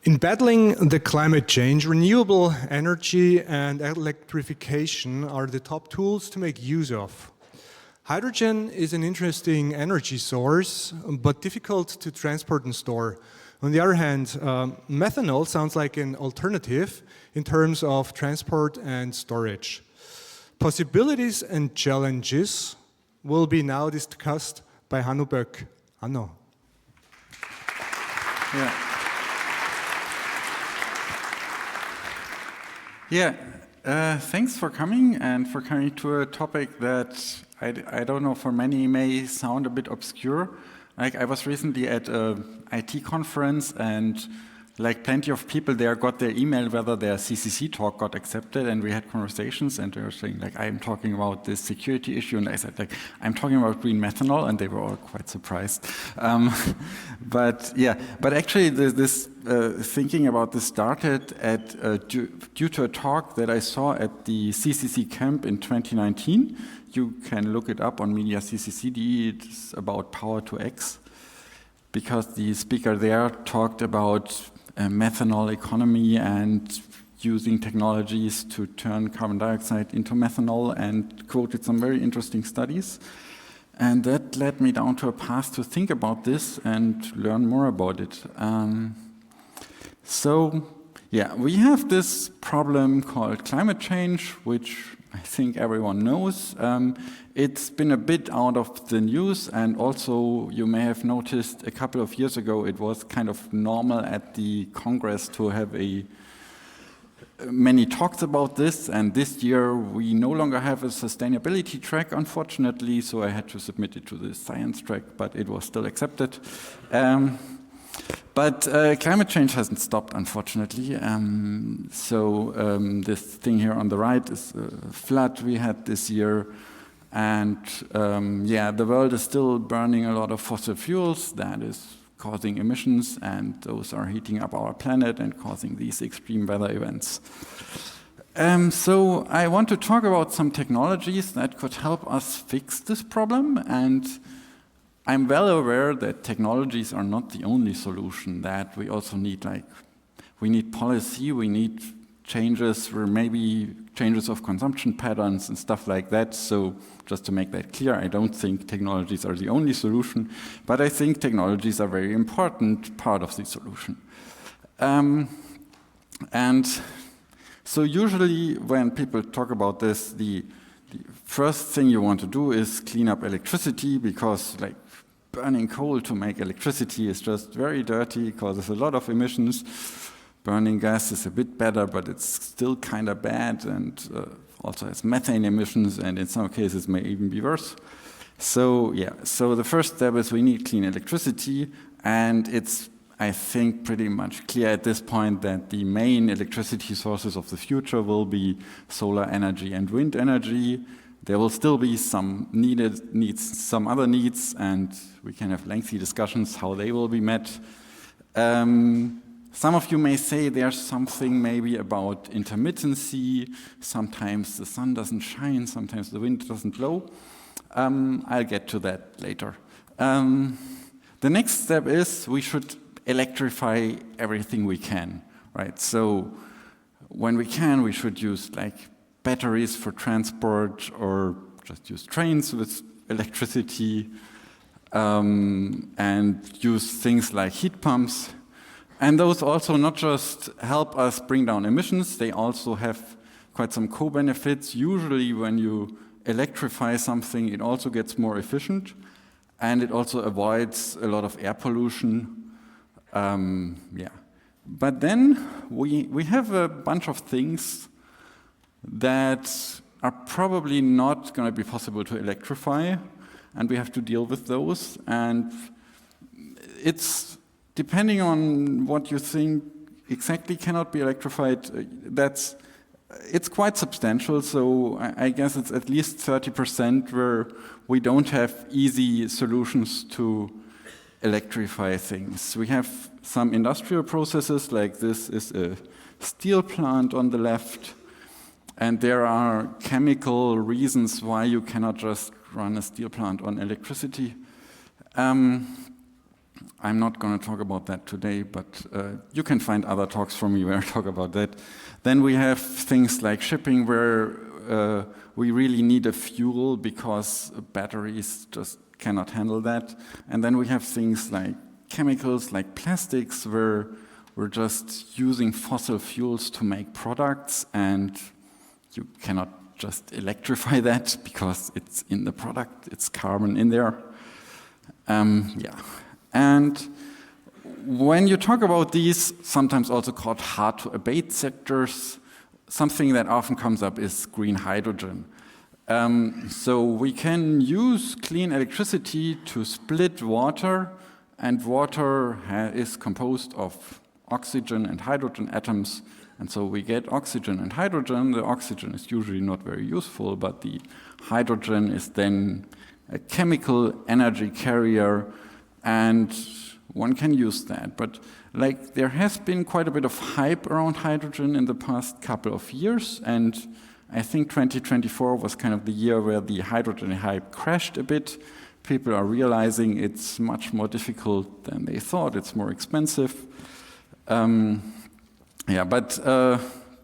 In battling the climate change, renewable energy and electrification are the top tools to make use of. Hydrogen is an interesting energy source, but difficult to transport and store. On the other hand, methanol sounds like an alternative in terms of transport and storage. Possibilities and challenges will be now discussed by Hanno Böck. Hanno. Thanks for coming and for coming to a topic that I don't know, for many may sound a bit obscure. Like, I was recently at an IT conference, and like plenty of people there got their email whether their CCC talk got accepted, and we had conversations, and they were saying like, I'm talking about this security issue, and I said like, I'm talking about green methanol, and they were all quite surprised. But actually this thinking about this started at due to a talk that I saw at the CCC camp in 2019. You can look it up on media.ccc.de. It's about power to X, because the speaker there talked about a methanol economy and using technologies to turn carbon dioxide into methanol, and quoted some very interesting studies. And that led me down to a path to think about this and learn more about it. We have this problem called climate change, which I think everyone knows. It's been a bit out of the news, and also you may have noticed a couple of years ago it was kind of normal at the Congress to have many talks about this, and this year we no longer have a sustainability track, unfortunately, so I had to submit it to the science track, but it was still accepted. But climate change hasn't stopped, unfortunately. This thing here on the right is a flood we had this year. And the world is still burning a lot of fossil fuels. That is causing emissions, and those are heating up our planet and causing these extreme weather events. So I want to talk about some technologies that could help us fix this problem. And I'm well aware that technologies are not the only solution, that we also need, we need policy, we need changes, or maybe changes of consumption patterns and stuff like that. So just to make that clear, I don't think technologies are the only solution, but I think technologies are a very important part of the solution. And so usually when people talk about this, the first thing you want to do is clean up electricity, because burning coal to make electricity is just very dirty, causes a lot of emissions. Burning gas is a bit better, but it's still kind of bad, and also has methane emissions, and in some cases may even be worse. So the first step is we need clean electricity, and it's, I think, pretty much clear at this point that the main electricity sources of the future will be solar energy and wind energy. There will still be some other needs, and we can have lengthy discussions how they will be met. Some of you may say there's something maybe about intermittency. Sometimes the sun doesn't shine, sometimes the wind doesn't blow. I'll get to that later. The next step is we should electrify everything we can, right? So when we can, we should use batteries for transport, or just use trains with electricity, and use things like heat pumps. And those also not just help us bring down emissions, they also have quite some co-benefits. Usually when you electrify something, it also gets more efficient, and it also avoids a lot of air pollution. But then we have a bunch of things that are probably not going to be possible to electrify, and we have to deal with those. And it's depending on what you think exactly cannot be electrified, it's quite substantial. So I guess it's at least 30% where we don't have easy solutions to electrify things. We have some industrial processes, like this is a steel plant on the left, and there are chemical reasons why you cannot just run a steel plant on electricity. I'm not going to talk about that today, but you can find other talks from me where I talk about that. Then we have things like shipping, where we really need a fuel because batteries just cannot handle that. And then we have things like chemicals, like plastics, where we're just using fossil fuels to make products, and you cannot just electrify that because it's in the product, it's carbon in there. Yeah. And when you talk about these, sometimes also called hard-to-abate sectors, something that often comes up is green hydrogen. So we can use clean electricity to split water, and water is composed of oxygen and hydrogen atoms, and so we get oxygen and hydrogen. The oxygen is usually not very useful, but the hydrogen is then a chemical energy carrier, and one can use that. But like, there has been quite a bit of hype around hydrogen in the past couple of years, and I think 2024 was kind of the year where the hydrogen hype crashed a bit. People are realizing it's much more difficult than they thought. It's more expensive. Yeah, but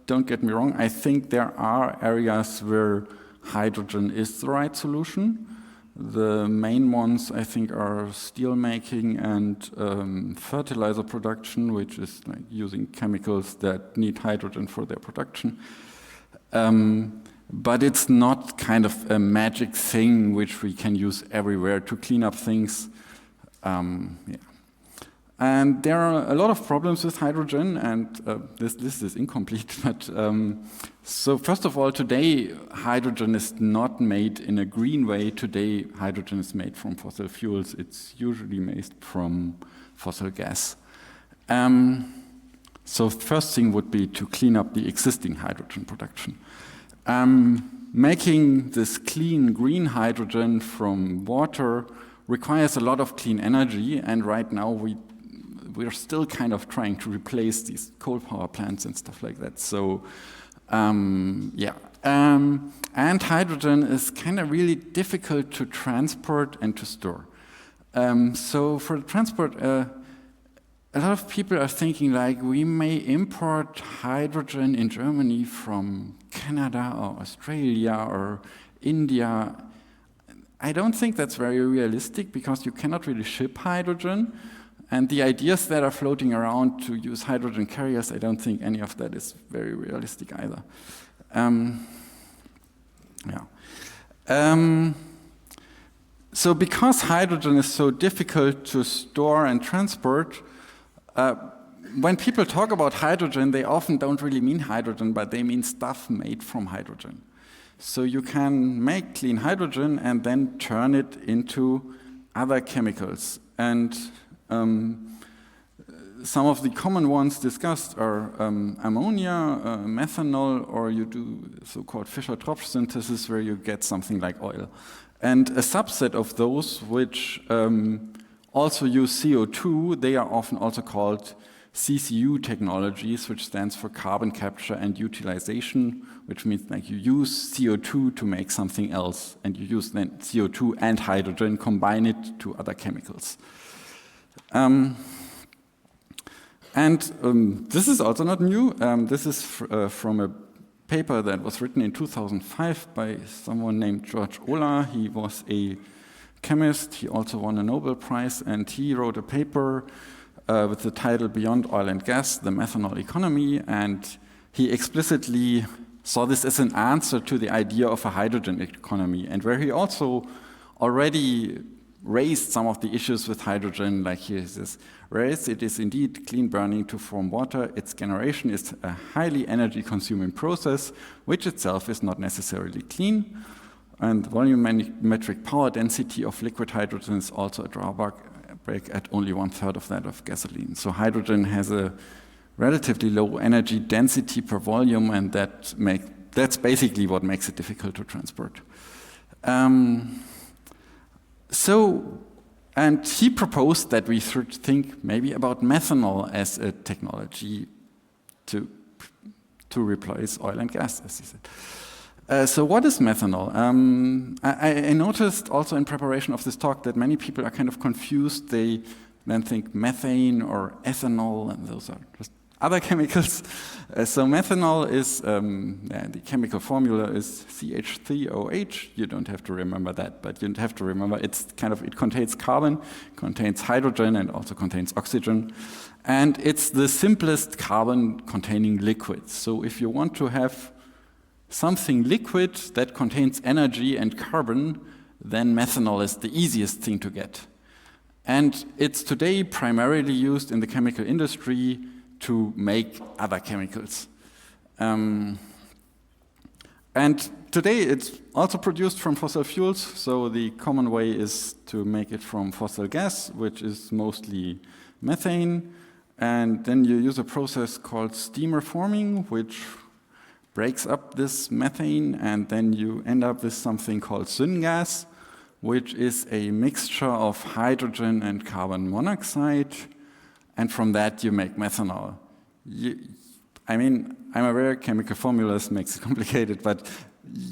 don't get me wrong. I think there are areas where hydrogen is the right solution. The main ones, I think, are steel making and fertilizer production, which is like using chemicals that need hydrogen for their production. But it's not kind of a magic thing which we can use everywhere to clean up things. Yeah. And there are a lot of problems with hydrogen, and this list is incomplete. But so first of all, today hydrogen is not made in a green way. Today hydrogen is made from fossil fuels. It's usually made from fossil gas. So the first thing would be to clean up the existing hydrogen production. Making this clean green hydrogen from water requires a lot of clean energy, and right now we're still kind of trying to replace these coal power plants and stuff like that. So, yeah. And hydrogen is kind of really difficult to transport and to store. So for transport, a lot of people are thinking like, we may import hydrogen in Germany from Canada or Australia or India. I don't think that's very realistic because you cannot really ship hydrogen. And the ideas that are floating around to use hydrogen carriers, I don't think any of that is very realistic either. Yeah. So because hydrogen is so difficult to store and transport, when people talk about hydrogen, they often don't really mean hydrogen, but they mean stuff made from hydrogen. So you can make clean hydrogen and then turn it into other chemicals. And some of the common ones discussed are ammonia, methanol, or you do so-called Fischer-Tropsch synthesis, where you get something like oil. And a subset of those which also use CO2, they are often also called CCU technologies, which stands for carbon capture and utilization, which means like you use CO2 to make something else, and you use then CO2 and hydrogen, combine it to other chemicals. This is also not new. This is from a paper that was written in 2005 by someone named George Olah. He was a chemist. He also won a Nobel Prize, and he wrote a paper with the title Beyond Oil and Gas, the Methanol Economy, and he explicitly saw this as an answer to the idea of a hydrogen economy, and where he also already raised some of the issues with hydrogen, like he says, whereas it is indeed clean burning to form water, its generation is a highly energy-consuming process, which itself is not necessarily clean, and volumetric power density of liquid hydrogen is also a drawback at only 1/3 of that of gasoline. So hydrogen has a relatively low energy density per volume, and that's basically what makes it difficult to transport. And he proposed that we should think maybe about methanol as a technology to replace oil and gas, as he said. So what is methanol? I noticed also in preparation of this talk that many people are kind of confused. They then think methane or ethanol, and those are just other chemicals. So methanol is, the chemical formula is CH3OH. You don't have to remember that, but you have to remember it contains carbon, contains hydrogen, and also contains oxygen. And it's the simplest carbon-containing liquid. So if you want to have something liquid that contains energy and carbon, then methanol is the easiest thing to get. And it's today primarily used in the chemical industry to make other chemicals. And today it's also produced from fossil fuels, so the common way is to make it from fossil gas, which is mostly methane, and then you use a process called steam reforming, which breaks up this methane, and then you end up with something called syngas, which is a mixture of hydrogen and carbon monoxide, and from that you make methanol. I'm aware chemical formulas makes it complicated, but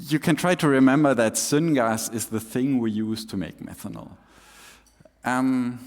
you can try to remember that syngas is the thing we use to make methanol. And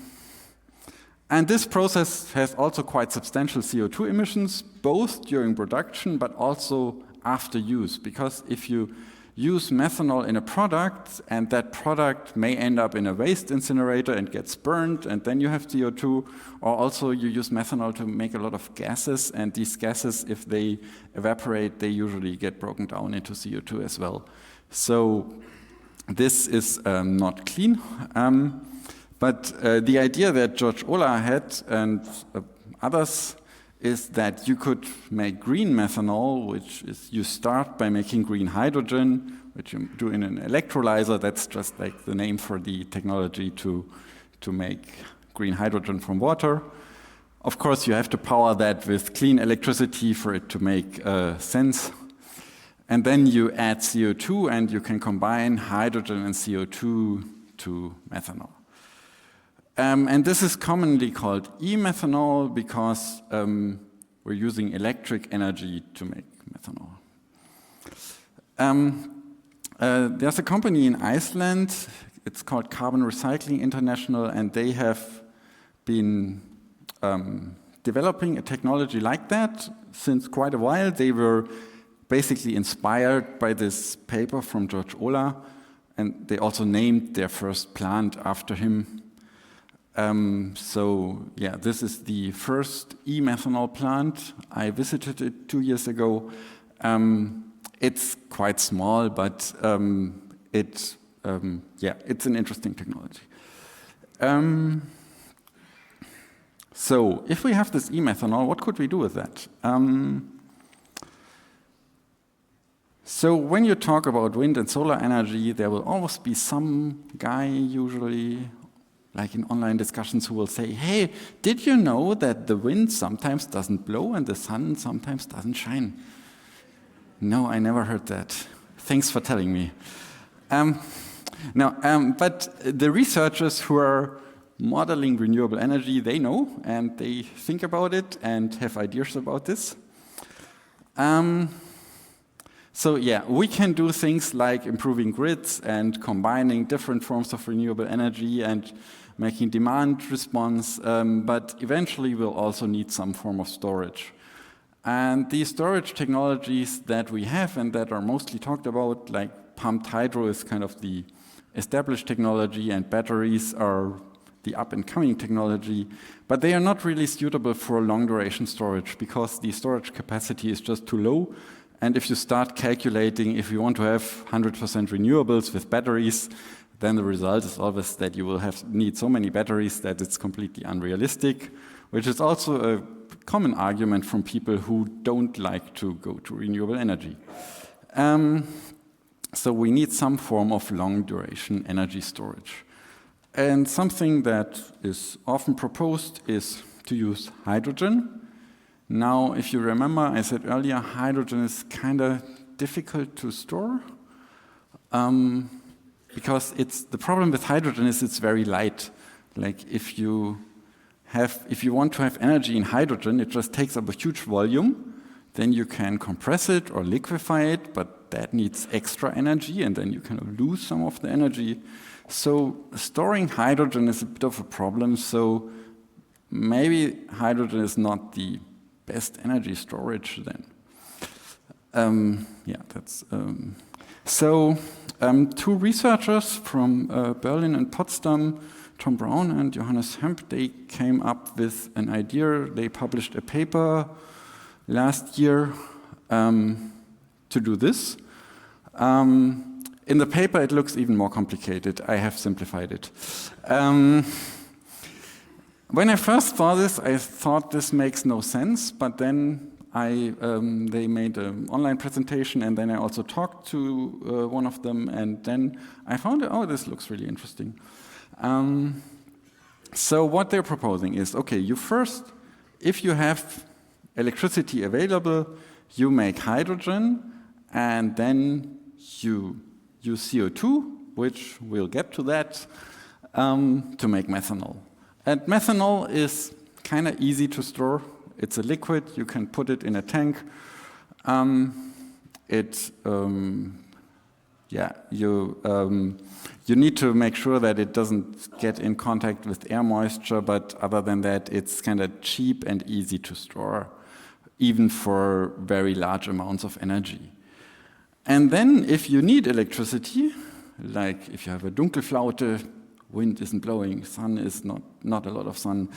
this process has also quite substantial CO2 emissions, both during production but also after use, because if you use methanol in a product and that product may end up in a waste incinerator and gets burned and then you have CO2, or also you use methanol to make a lot of gases, and these gases, if they evaporate, they usually get broken down into CO2 as well. So this is not clean. But the idea that George Olah had and others is that you could make green methanol, which is you start by making green hydrogen, which you do in an electrolyzer. That's just like the name for the technology to make green hydrogen from water. Of course, you have to power that with clean electricity for it to make sense. And then you add CO2 and you can combine hydrogen and CO2 to methanol. And this is commonly called e-methanol because we're using electric energy to make methanol. There's a company in Iceland, it's called Carbon Recycling International, and they have been developing a technology like that since quite a while. They were basically inspired by this paper from George Olah, and they also named their first plant after him. This is the first e-methanol plant. I visited it 2 years ago. It's quite small, but it's an interesting technology. So if we have this e-methanol, what could we do with that? So when you talk about wind and solar energy, there will always be some guy, usually, like in online discussions, who will say, hey, did you know that the wind sometimes doesn't blow and the sun sometimes doesn't shine? No, I never heard that. Thanks for telling me. But the researchers who are modeling renewable energy, they know, and they think about it and have ideas about this. We can do things like improving grids and combining different forms of renewable energy and making demand response, but eventually we'll also need some form of storage. And these storage technologies that we have and that are mostly talked about, like pumped hydro is kind of the established technology, and batteries are the up-and-coming technology, but they are not really suitable for long-duration storage because the storage capacity is just too low. And if you start calculating if you want to have 100% renewables with batteries, then the result is always that you will need so many batteries that it's completely unrealistic, which is also a common argument from people who don't like to go to renewable energy. So we need some form of long-duration energy storage. And something that is often proposed is to use hydrogen. Now, if you remember, I said earlier, hydrogen is kind of difficult to store. Because the problem with hydrogen is it's very light. Like if you want to have energy in hydrogen, it just takes up a huge volume. Then you can compress it or liquefy it, but that needs extra energy, and then you kind of lose some of the energy. So storing hydrogen is a bit of a problem. So maybe hydrogen is not the best energy storage then. Two researchers from Berlin and Potsdam, Tom Brown and Johannes Hemp, they came up with an idea. They published a paper last year to do this. In the paper, it looks even more complicated. I have simplified it. When I first saw this, I thought this makes no sense, but then they made an online presentation, and then I also talked to one of them, and then I found, oh, this looks really interesting. So what they're proposing is, okay, if you have electricity available, you make hydrogen, and then you use CO2, which we'll get to that, to make methanol. And methanol is kind of easy to store. It's a liquid. You can put it in a tank. You need to make sure that it doesn't get in contact with air moisture, but other than that, it's kind of cheap and easy to store, even for very large amounts of energy. And then if you need electricity, like if you have a Dunkelflaute, wind isn't blowing, sun is not a lot of sun,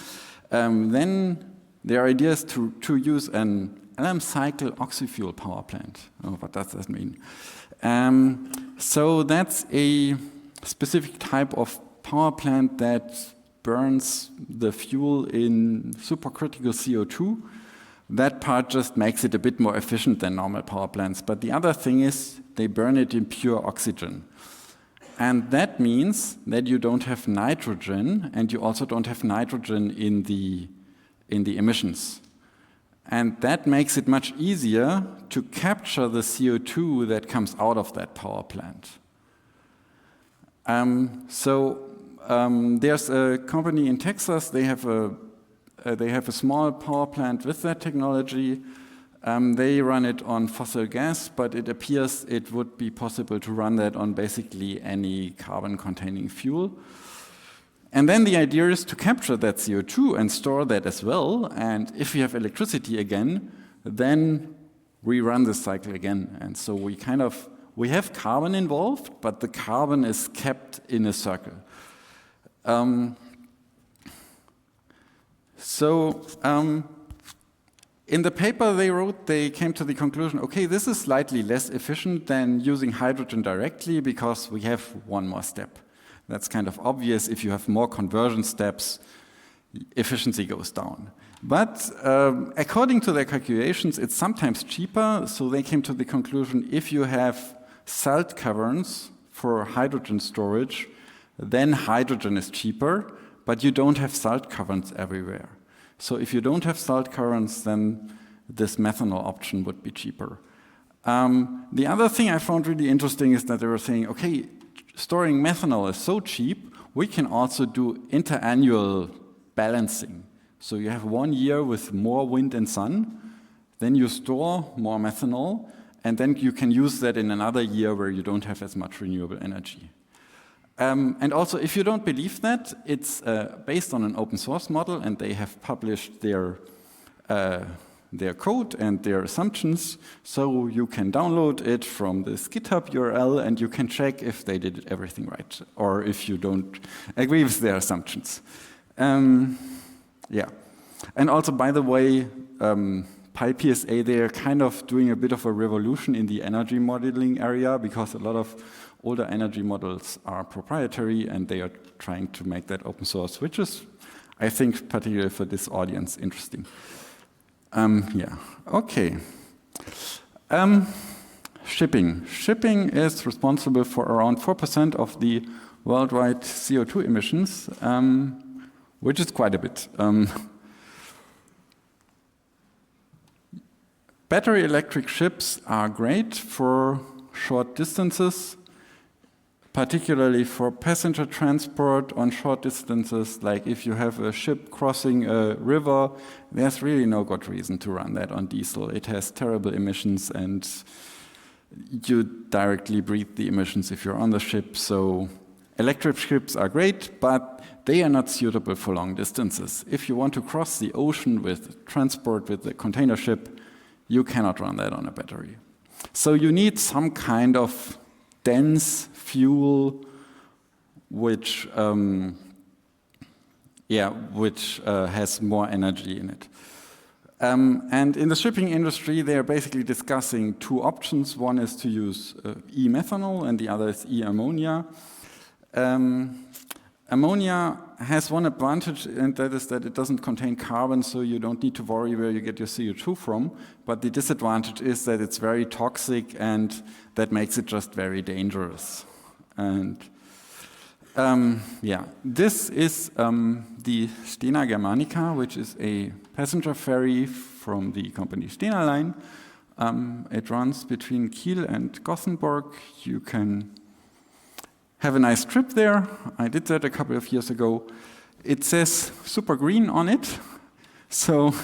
then their idea is to use an LM cycle oxyfuel power plant. Oh, what does that mean? So that's a specific type of power plant that burns the fuel in supercritical CO2. That part just makes it a bit more efficient than normal power plants. But the other thing is they burn it in pure oxygen. And that means that you don't have nitrogen, and you also don't have nitrogen in the emissions. And that makes it much easier to capture the CO2 that comes out of that power plant. There's a company in Texas, they have a small power plant with that technology. They run it on fossil gas, but it appears it would be possible to run that on basically any carbon-containing fuel. And then the idea is to capture that CO2 and store that as well. And if we have electricity again, then we run this cycle again. And so we have carbon involved, but the carbon is kept in a circle. In the paper they wrote, they came to the conclusion, okay, this is slightly less efficient than using hydrogen directly because we have one more step. That's kind of obvious. If you have more conversion steps, efficiency goes down. But according to their calculations, it's sometimes cheaper. So they came to the conclusion, if you have salt caverns for hydrogen storage, then hydrogen is cheaper, but you don't have salt caverns everywhere. So if you don't have salt caverns, then this methanol option would be cheaper. The other thing I found really interesting is that they were saying, okay, storing methanol is so cheap, we can also do interannual balancing. So you have 1 year with more wind and sun, then you store more methanol, and then you can use that in another year where you don't have as much renewable energy. And also, if you don't believe that, it's based on an open source model, and they have published their code and their assumptions, so you can download it from this GitHub URL, and you can check if they did everything right, or if you don't agree with their assumptions. And also, by the way, PyPSA, they're kind of doing a bit of a revolution in the energy modeling area, because a lot of older energy models are proprietary, and they are trying to make that open source, which is, I think, particularly for this audience, interesting. Okay. Shipping. Shipping is responsible for around 4% of the worldwide CO2 emissions, which is quite a bit. Battery electric ships are great for short distances, particularly for passenger transport on short distances. Like if you have a ship crossing a river, there's really no good reason to run that on diesel. It has terrible emissions, and you directly breathe the emissions if you're on the ship. So electric ships are great, but they are not suitable for long distances. If you want to cross the ocean with transport with a container ship, you cannot run that on a battery. So you need some kind of dense fuel which has more energy in it. And in the shipping industry, they are basically discussing two options. One is to use e-methanol, and the other is e-ammonia. Ammonia has one advantage, and that is that it doesn't contain carbon, so you don't need to worry where you get your CO2 from. But the disadvantage is that it's very toxic, and that makes it just very dangerous. And this is the Stena Germanica, which is a passenger ferry from the company Stena Line. It runs between Kiel and Gothenburg. You can have a nice trip there. I did that a couple of years ago. It says super green on it. So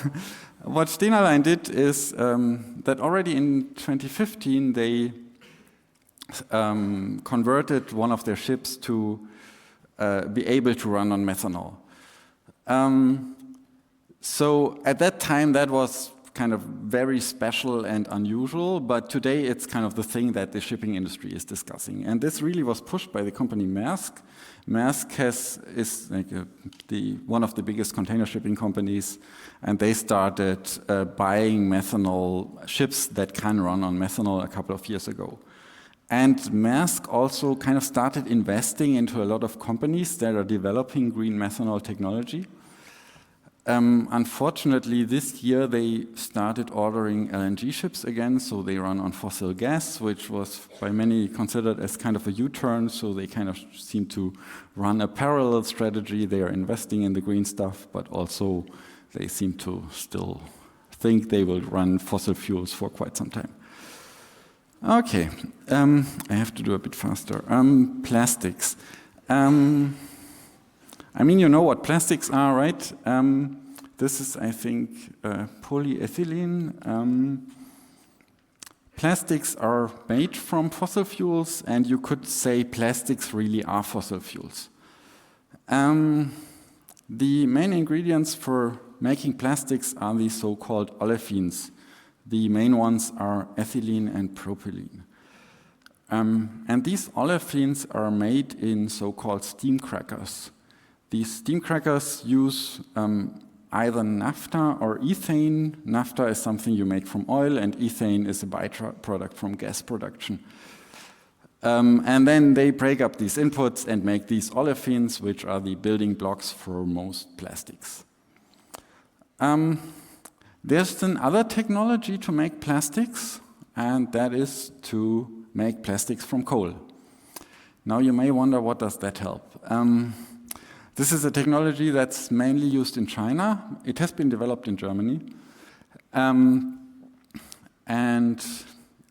what Stena Line did is that already in 2015 they converted one of their ships to be able to run on methanol. So at that time that was kind of very special and unusual, but today it's kind of the thing that the shipping industry is discussing. And this really was pushed by the company Maersk. Maersk is like one of the biggest container shipping companies, and they started buying methanol ships that can run on methanol a couple of years ago. And Maersk also kind of started investing into a lot of companies that are developing green methanol technology. Unfortunately, this year they started ordering LNG ships again, so they run on fossil gas, which was by many considered as kind of a U-turn, so they kind of seem to run a parallel strategy. They are investing in the green stuff, but also they seem to still think they will run fossil fuels for quite some time. Okay, I have to do a bit faster. Plastics. I mean, you know what plastics are, right? This is, I think, polyethylene. Plastics are made from fossil fuels, and you could say plastics really are fossil fuels. The main ingredients for making plastics are the so-called olefins. The main ones are ethylene and propylene. And these olefins are made in so-called steam crackers. These steam crackers use either naphtha or ethane. Naphtha is something you make from oil, and ethane is a byproduct from gas production. And then they break up these inputs and make these olefins, which are the building blocks for most plastics. There's another technology to make plastics, and that is to make plastics from coal. Now you may wonder, what does that help? This is a technology that's mainly used in China. It has been developed in Germany. The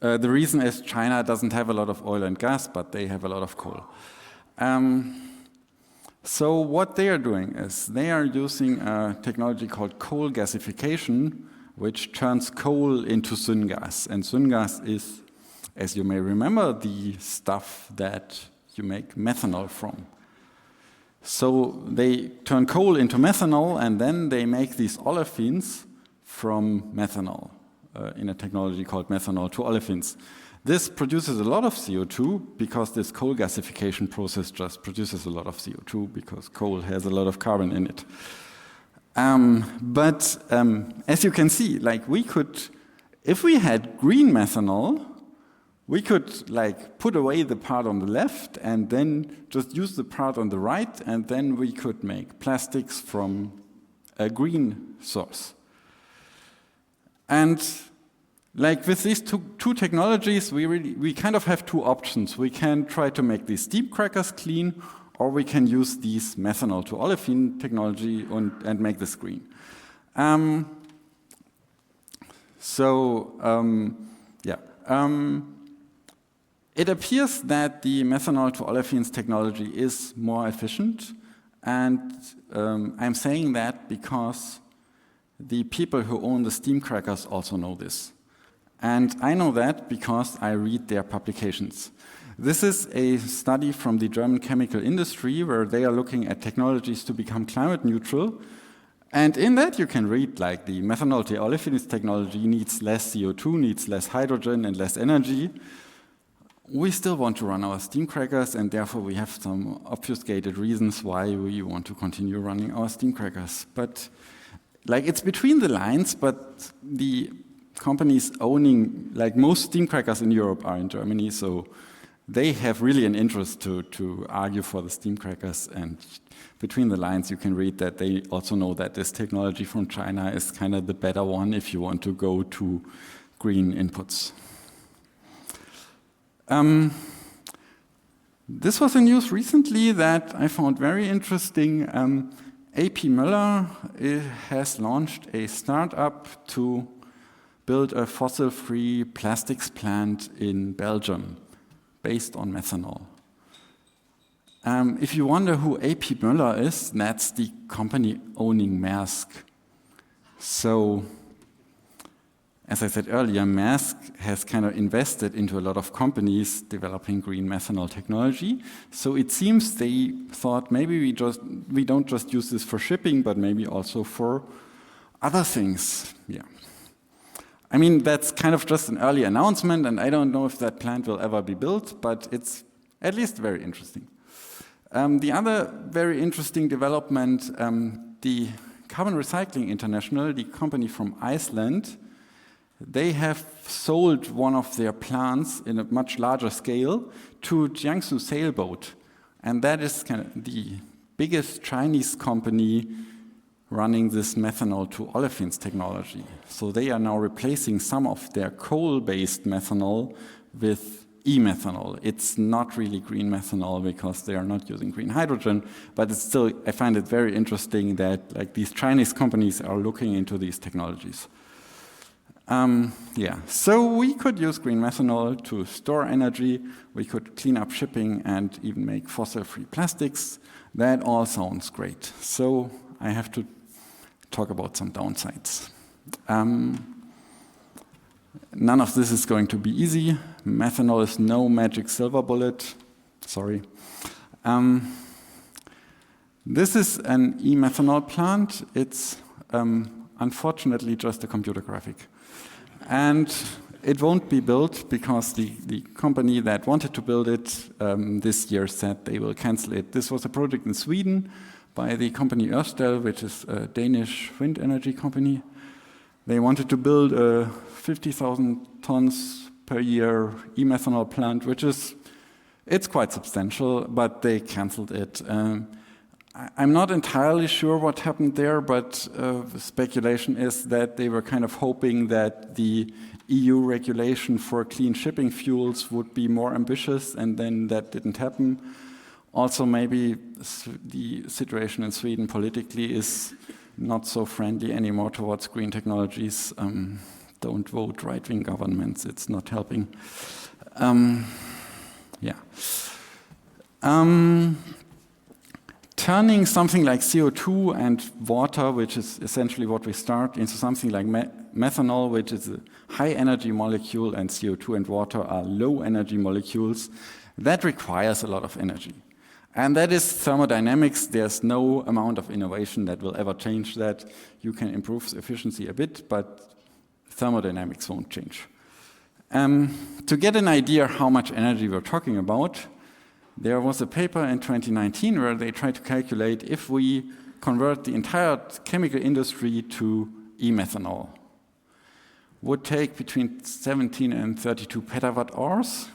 reason is China doesn't have a lot of oil and gas, but they have a lot of coal. So what they are doing is they are using a technology called coal gasification, which turns coal into syngas. And syngas is, as you may remember, the stuff that you make methanol from. So they turn coal into methanol, and then they make these olefins from methanol in a technology called methanol to olefins. This produces a lot of CO2 because this coal gasification process just produces a lot of CO2 because coal has a lot of carbon in it. But as you can see, like we could, if we had green methanol, we could like put away the part on the left and then just use the part on the right, and then we could make plastics from a green source. And like with these two technologies, we kind of have two options. We can try to make these steam crackers clean, or we can use these methanol to olefin technology and make this green. It appears that the methanol to olefins technology is more efficient, and I'm saying that because the people who own the steam crackers also know this. And I know that because I read their publications. This is a study from the German chemical industry where they are looking at technologies to become climate neutral. And in that you can read like the methanol to olefins technology needs less CO2, needs less hydrogen and less energy. We still want to run our steam crackers, and therefore we have some obfuscated reasons why we want to continue running our steam crackers. But like it's between the lines, but the companies owning, like most steam crackers in Europe are in Germany, so they have really an interest to argue for the steam crackers, and between the lines you can read that they also know that this technology from China is kind of the better one if you want to go to green inputs. This was a news recently that I found very interesting. AP Möller has launched a startup to build a fossil-free plastics plant in Belgium based on methanol. If you wonder who AP Möller is, that's the company owning Maersk. So, as I said earlier, Maersk has kind of invested into a lot of companies developing green methanol technology. So it seems they thought maybe we don't just use this for shipping, but maybe also for other things. Yeah. I mean, that's kind of just an early announcement, and I don't know if that plant will ever be built, but it's at least very interesting. The other very interesting development, the Carbon Recycling International, the company from Iceland, they have sold one of their plants in a much larger scale to Jiangsu Sailboat. And that is kind of the biggest Chinese company running this methanol to olefins technology. So they are now replacing some of their coal-based methanol with e-methanol. It's not really green methanol because they are not using green hydrogen, but it's still, I find it very interesting that like these Chinese companies are looking into these technologies. So we could use green methanol to store energy, we could clean up shipping and even make fossil-free plastics. That all sounds great. So I have to talk about some downsides. None of this is going to be easy. Methanol is no magic silver bullet. Sorry. This is an e-methanol plant. It's unfortunately just a computer graphic. And it won't be built because the company that wanted to build it this year said they will cancel it. This was a project in Sweden by the company Ørsted, which is a Danish wind energy company. They wanted to build a 50,000 tons per year e-methanol plant, it's quite substantial, but they canceled it. I'm not entirely sure what happened there, but speculation is that they were kind of hoping that the EU regulation for clean shipping fuels would be more ambitious, and then that didn't happen. Also, maybe the situation in Sweden politically is not so friendly anymore towards green technologies. Don't vote right-wing governments, it's not helping. Turning something like CO2 and water, which is essentially what we start, into something like methanol, which is a high energy molecule, and CO2 and water are low energy molecules, that requires a lot of energy. And that is thermodynamics. There's no amount of innovation that will ever change that. You can improve efficiency a bit, but thermodynamics won't change. To get an idea how much energy we're talking about, there was a paper in 2019 where they tried to calculate if we convert the entire chemical industry to e-methanol. Would take between 17 and 32 petawatt hours.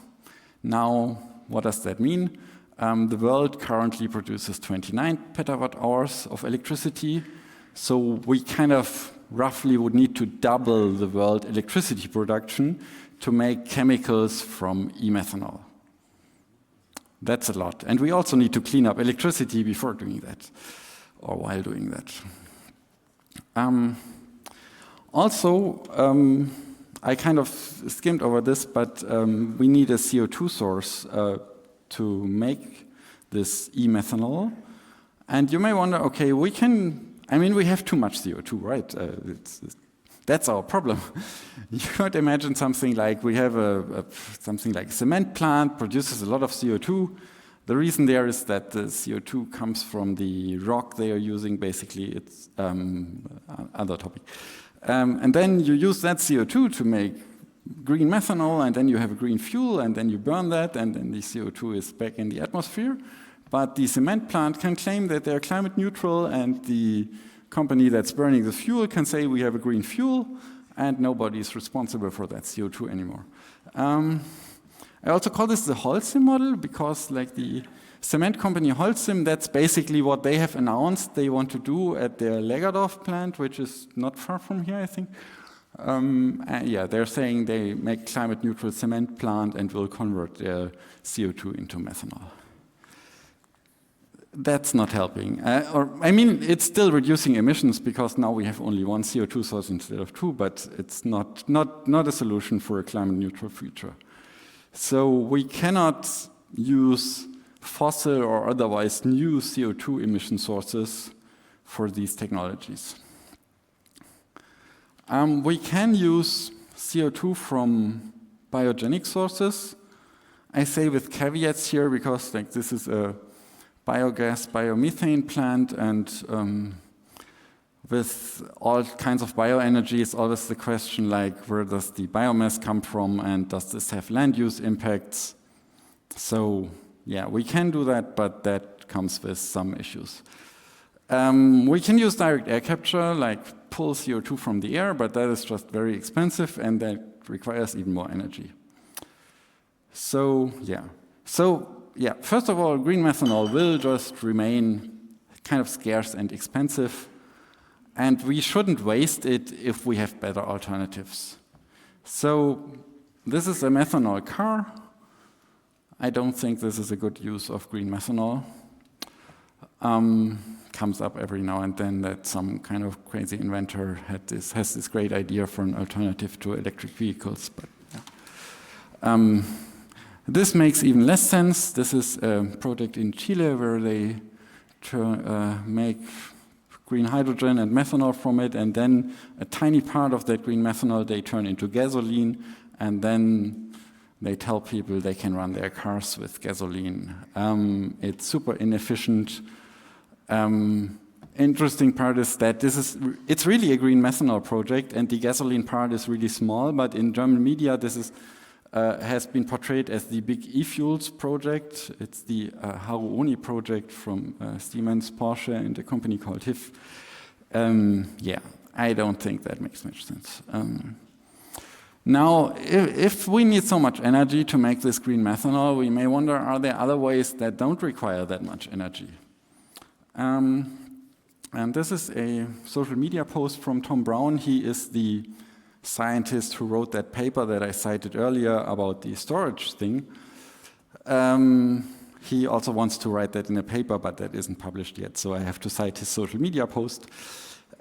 Now, what does that mean? The world currently produces 29 petawatt hours of electricity, so we kind of roughly would need to double the world electricity production to make chemicals from e-methanol. That's a lot. And we also need to clean up electricity before doing that, or while doing that. I kind of skimmed over this, but we need a CO2 source to make this e-methanol. And you may wonder, okay, we have too much CO2, right? That's our problem. You could imagine something like we have something like a cement plant, produces a lot of CO2. The reason there is that the CO2 comes from the rock they are using. Basically, it's other topic. And then you use that CO2 to make green methanol, and then you have a green fuel, and then you burn that, and then the CO2 is back in the atmosphere. But the cement plant can claim that they're climate neutral, and the company that's burning the fuel can say we have a green fuel, and nobody is responsible for that CO2 anymore. I also call this the Holcim model because, like the cement company Holcim, that's basically what they have announced they want to do at their Lägerdorf plant, which is not far from here, I think. Yeah, they're saying they make climate neutral cement plant and will convert their CO2 into methanol. That's not helping. I mean, it's still reducing emissions because now we have only one CO2 source instead of two, but it's not a solution for a climate neutral future. So we cannot use fossil or otherwise new CO2 emission sources for these technologies. We can use CO2 from biogenic sources. I say with caveats here because like this is a biogas, biomethane plant, and with all kinds of bioenergy, it's always the question like, where does the biomass come from, and does this have land use impacts? So yeah, we can do that, but that comes with some issues. We can use direct air capture, like pull CO2 from the air, but that is just very expensive, and that requires even more energy. So yeah. Yeah, first of all, green methanol will just remain kind of scarce and expensive, and we shouldn't waste it if we have better alternatives. So this is a methanol car. I don't think this is a good use of green methanol. Comes up every now and then that some kind of crazy inventor has this great idea for an alternative to electric vehicles, but yeah. This makes even less sense. This is a project in Chile where they make green hydrogen and methanol from it, and then a tiny part of that green methanol they turn into gasoline, and then they tell people they can run their cars with gasoline. It's super inefficient. Interesting part is that it's really a green methanol project, and the gasoline part is really small, but in German media this has been portrayed as the big e-fuels project. It's the Haruoni project from Siemens, Porsche, and a company called HIF. Yeah, I don't think that makes much sense. Now, if we need so much energy to make this green methanol, we may wonder, are there other ways that don't require that much energy? And this is a social media post from Tom Brown. He is the scientist who wrote that paper that I cited earlier about the storage thing. He also wants to write that in a paper, but that isn't published yet, so I have to cite his social media post.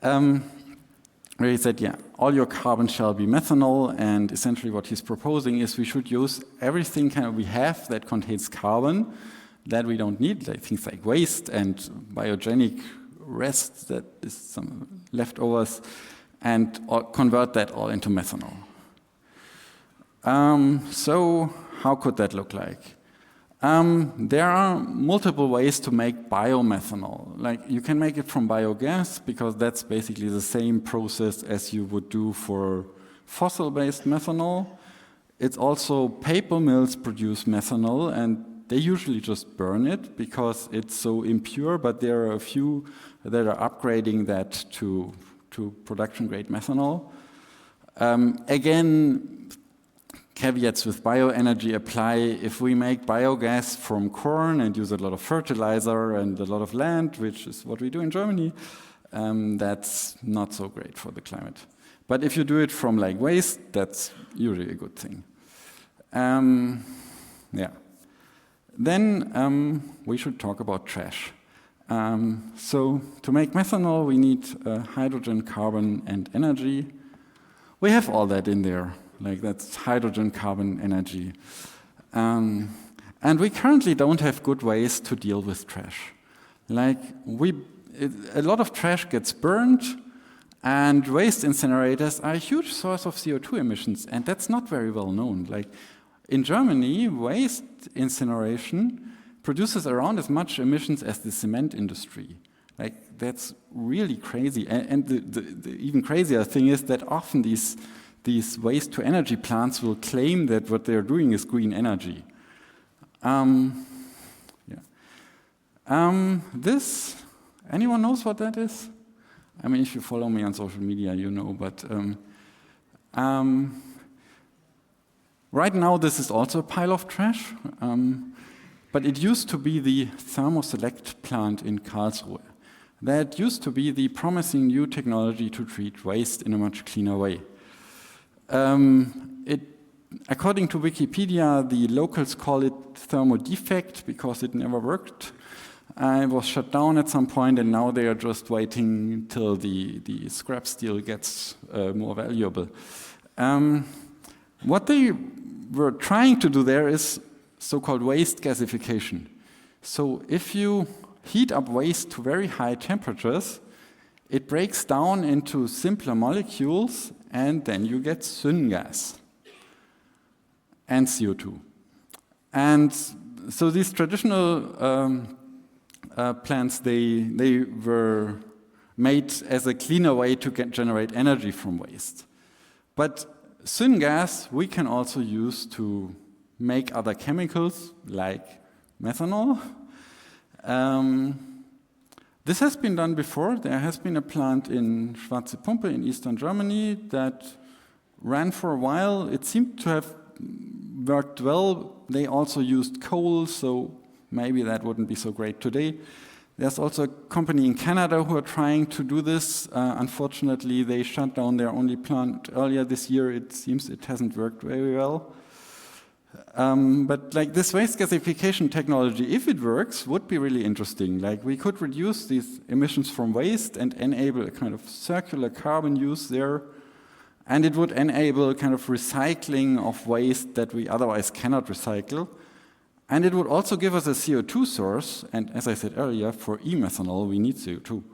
Where he said, yeah, all your carbon shall be methanol, and essentially what he's proposing is we should use everything we have that contains carbon that we don't need, like things like waste and biogenic rest that is some leftovers, and convert that all into methanol. So how could that look like? There are multiple ways to make biomethanol. Like you can make it from biogas because that's basically the same process as you would do for fossil-based methanol. It's also paper mills produce methanol, and they usually just burn it because it's so impure, but there are a few that are upgrading that to production-grade methanol. Again, caveats with bioenergy apply. If we make biogas from corn and use a lot of fertilizer and a lot of land, which is what we do in Germany, that's not so great for the climate. But if you do it from like waste, that's usually a good thing. Yeah. Then we should talk about trash. So to make methanol, we need hydrogen, carbon, and energy. We have all that in there. Like that's hydrogen, carbon, energy. And we currently don't have good ways to deal with trash. Like a lot of trash gets burned, And waste incinerators are a huge source of CO2 emissions, and that's not very well known. Like in Germany, waste incineration produces around as much emissions as the cement industry. Like that's really crazy. And the even crazier thing is that often these waste to energy plants will claim that what they're doing is green energy. This, anyone knows what that is? I mean, if you follow me on social media, you know, but right now this is also a pile of trash, but it used to be the thermoselect plant in Karlsruhe. That used to be the promising new technology to treat waste in a much cleaner way. According to Wikipedia, the locals call it thermodefect because it never worked. It was shut down at some point, and now they are just waiting till the scrap steel gets more valuable. What they were trying to do there is so-called waste gasification. So if you heat up waste to very high temperatures, it breaks down into simpler molecules, and then you get syngas and CO2. And so these traditional plants, they were made as a cleaner way to generate energy from waste. But syngas we can also use to make other chemicals like methanol. This has been done before. There has been a plant in Schwarze Pumpe in eastern Germany that ran for a while. It seemed to have worked well. They also used coal, so maybe that wouldn't be so great today. There's also a company in Canada who are trying to do this. Unfortunately, they shut down their only plant earlier this year. It seems it hasn't worked very well. But like this waste gasification technology, if it works, would be really interesting. Like we could reduce these emissions from waste and enable a kind of circular carbon use there. And it would enable kind of recycling of waste that we otherwise cannot recycle. And it would also give us a CO2 source, and as I said earlier, for e-methanol we need CO2.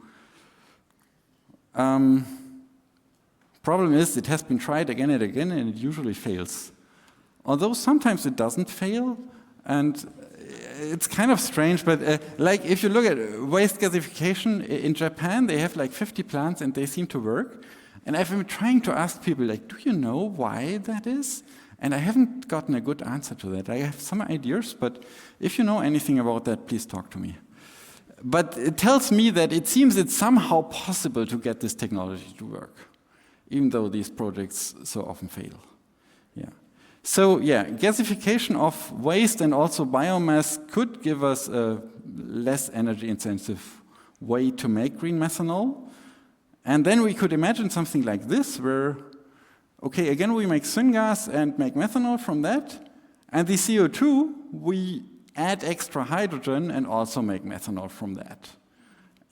Problem is, it has been tried again and again, and it usually fails. Although sometimes it doesn't fail, and it's kind of strange, but like if you look at waste gasification in Japan, they have like 50 plants and they seem to work. And I've been trying to ask people, like, do you know why that is? And I haven't gotten a good answer to that. I have some ideas, but if you know anything about that, please talk to me. But it tells me that it seems it's somehow possible to get this technology to work, even though these projects so often fail. Yeah. So yeah, gasification of waste and also biomass could give us a less energy intensive way to make green methanol. And then we could imagine something like this, where okay, again, we make syngas and make methanol from that. And the CO2, we add extra hydrogen and also make methanol from that.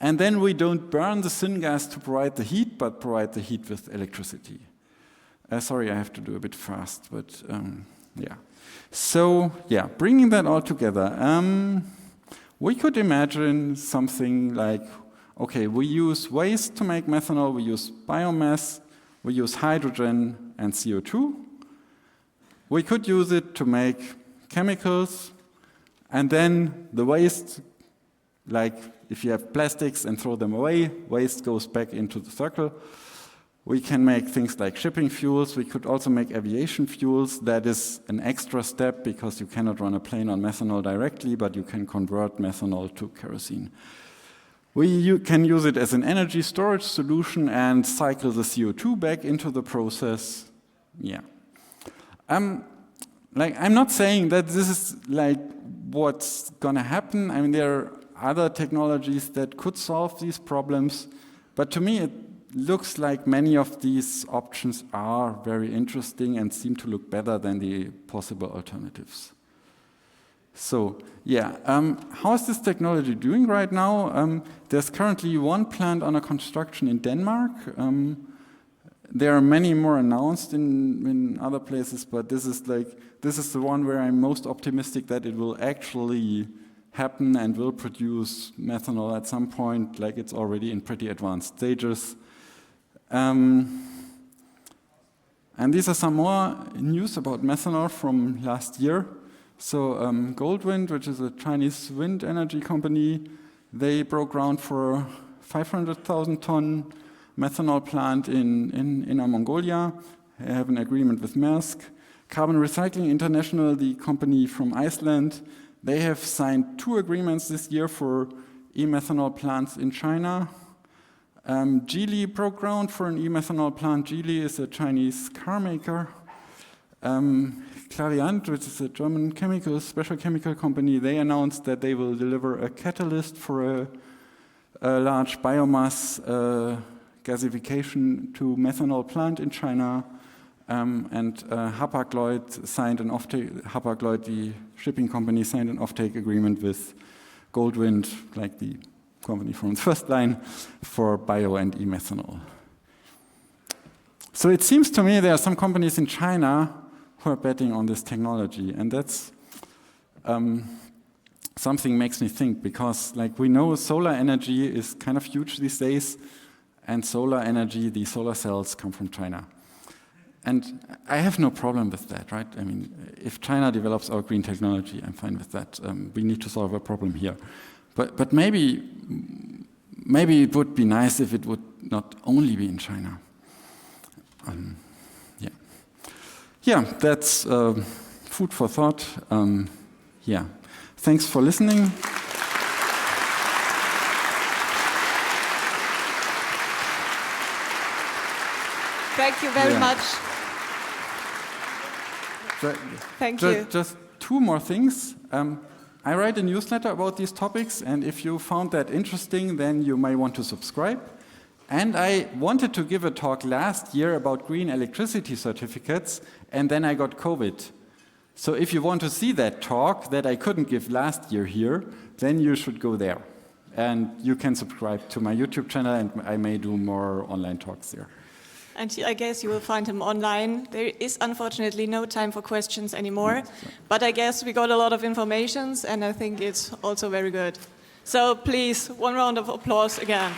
And then we don't burn the syngas to provide the heat, but provide the heat with electricity. Sorry, I have to do a bit fast, but yeah. So, yeah, bringing that all together, we could imagine something like, okay, we use waste to make methanol, we use biomass, we use hydrogen and CO2. We could use it to make chemicals, and then the waste, like if you have plastics and throw them away, waste goes back into the circle. We can make things like shipping fuels. We could also make aviation fuels. That is an extra step because you cannot run a plane on methanol directly, but you can convert methanol to kerosene. You can use it as an energy storage solution and cycle the CO2 back into the process. Yeah. Like, I'm not saying that this is like what's gonna happen. I mean, there are other technologies that could solve these problems, but to me it looks like many of these options are very interesting and seem to look better than the possible alternatives. So, yeah, how is this technology doing right now? There's currently one plant under construction in Denmark. There are many more announced in other places, but this is the one where I'm most optimistic that it will actually happen and will produce methanol at some point, like it's already in pretty advanced stages. And these are some more news about methanol from last year. So Goldwind, which is a Chinese wind energy company, they broke ground for a 500,000 ton methanol plant in Inner Mongolia. They have an agreement with Maersk. Carbon Recycling International, the company from Iceland, they have signed 2 agreements this year for e-methanol plants in China. Geely broke ground for an e-methanol plant. Geely is a Chinese car maker. Clariant, which is a German special chemical company, they announced that they will deliver a catalyst for a large biomass gasification to methanol plant in China. And Hapag-Lloyd signed an Hapag-Lloyd, the shipping company, signed an offtake agreement with Goldwind, like the company from the first line, for bio and e-methanol. So it seems to me there are some companies in China who are betting on this technology, and that's something makes me think, because like we know solar energy is kind of huge these days, and solar energy, the solar cells come from China. And I have no problem with that, right? I mean, if China develops our green technology, I'm fine with that. We need to solve a problem here. But maybe it would be nice if it would not only be in China. Yeah, that's food for thought. Yeah, thanks for listening. Thank you very much. Thank you. Just 2 more things. I write a newsletter about these topics, and if you found that interesting, then you may want to subscribe. And I wanted to give a talk last year about green electricity certificates, and then I got COVID. So if you want to see that talk that I couldn't give last year here, then you should go there. And you can subscribe to my YouTube channel, and I may do more online talks there. And I guess you will find him online. There is unfortunately no time for questions anymore, but I guess we got a lot of information, and I think it's also very good. So please, 1 round of applause again.